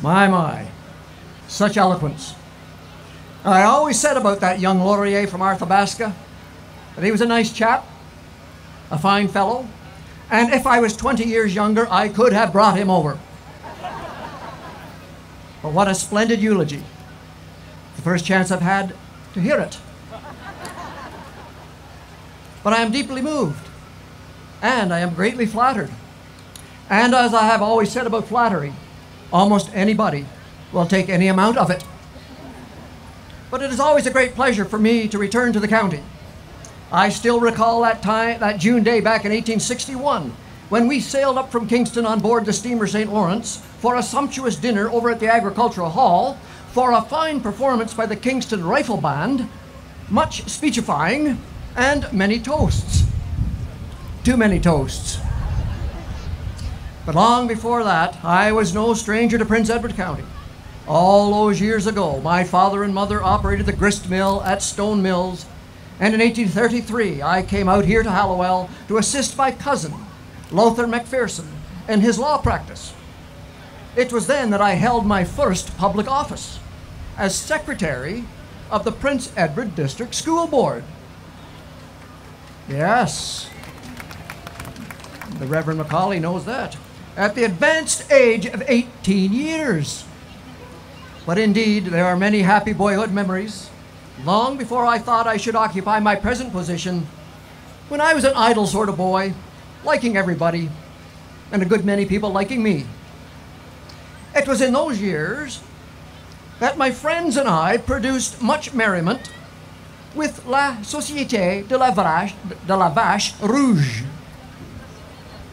My, such eloquence. I always said about that young Laurier from Arthabaska that he was a nice chap, a fine fellow, and if I was 20 years younger, I could have brought him over. But what a splendid eulogy. The first chance I've had to hear it. But I am deeply moved, and I am greatly flattered. And as I have always said about flattery, almost anybody will take any amount of it. But it is always a great pleasure for me to return to the county. I still recall that June day back in 1861, when we sailed up from Kingston on board the steamer St. Lawrence for a sumptuous dinner over at the Agricultural Hall for a fine performance by the Kingston Rifle Band, much speechifying, and many toasts. Too many toasts. But long before that, I was no stranger to Prince Edward County. All those years ago, my father and mother operated the grist mill at Stone Mills, and in 1833, I came out here to Hallowell to assist my cousin, Lothar Macpherson, in his law practice. It was then that I held my first public office as secretary of the Prince Edward District School Board. Yes, the Reverend Macaulay knows that. At the advanced age of 18 years. But indeed, there are many happy boyhood memories, long before I thought I should occupy my present position, when I was an idle sort of boy, liking everybody, and a good many people liking me. It was in those years that my friends and I produced much merriment with La Société de la Vache Rouge,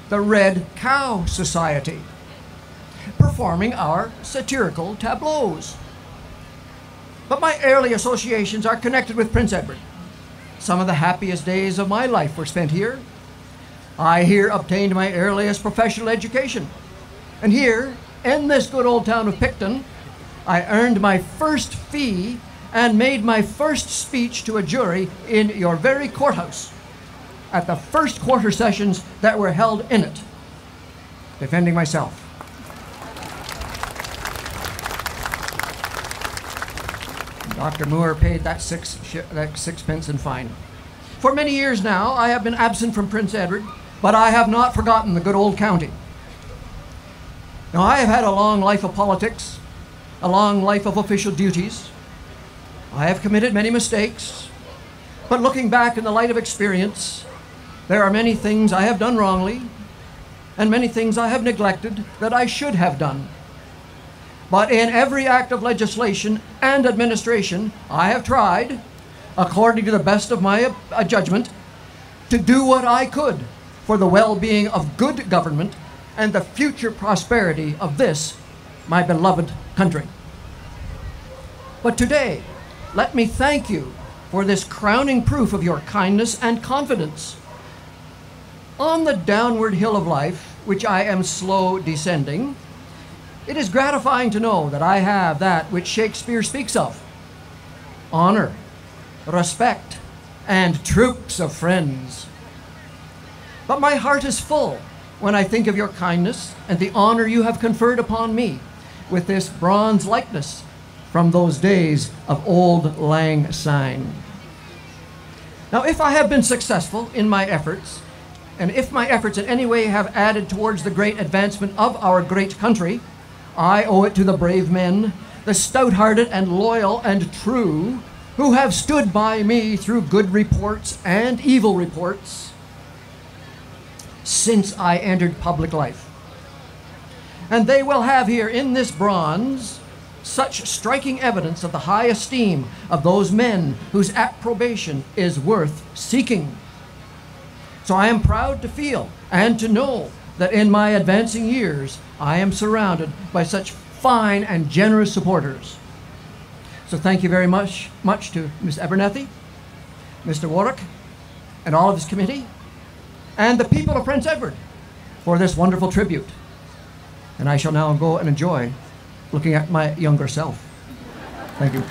the Red Cow Society, performing our satirical tableaus. But my early associations are connected with Prince Edward. Some of the happiest days of my life were spent here. I here obtained my earliest professional education. And here, in this good old town of Picton, I earned my first fee and made my first speech to a jury in your very courthouse at the first quarter sessions that were held in it, defending myself. Dr. Moore paid that sixpence in fine. For many years now, I have been absent from Prince Edward, but I have not forgotten the good old county. Now, I have had a long life of politics, a long life of official duties. I have committed many mistakes, but looking back in the light of experience, there are many things I have done wrongly, and many things I have neglected that I should have done. But in every act of legislation and administration, I have tried, according to the best of my judgment, to do what I could for the well-being of good government and the future prosperity of this, my beloved country. But today, let me thank you for this crowning proof of your kindness and confidence. On the downward hill of life, which I am slow descending, it is gratifying to know that I have that which Shakespeare speaks of: honor, respect, and troops of friends. But my heart is full when I think of your kindness and the honor you have conferred upon me with this bronze likeness from those days of Old Lang Syne. Now, if I have been successful in my efforts, and if my efforts in any way have added towards the great advancement of our great country, I owe it to the brave men, the stout-hearted and loyal and true, who have stood by me through good reports and evil reports since I entered public life. And they will have here in this bronze such striking evidence of the high esteem of those men whose approbation is worth seeking. So I am proud to feel and to know that in my advancing years, I am surrounded by such fine and generous supporters. So thank you very much to Miss Abernethy, Mr. Warwick, and all of his committee, and the people of Prince Edward for this wonderful tribute. And I shall now go and enjoy looking at my younger self. Thank you.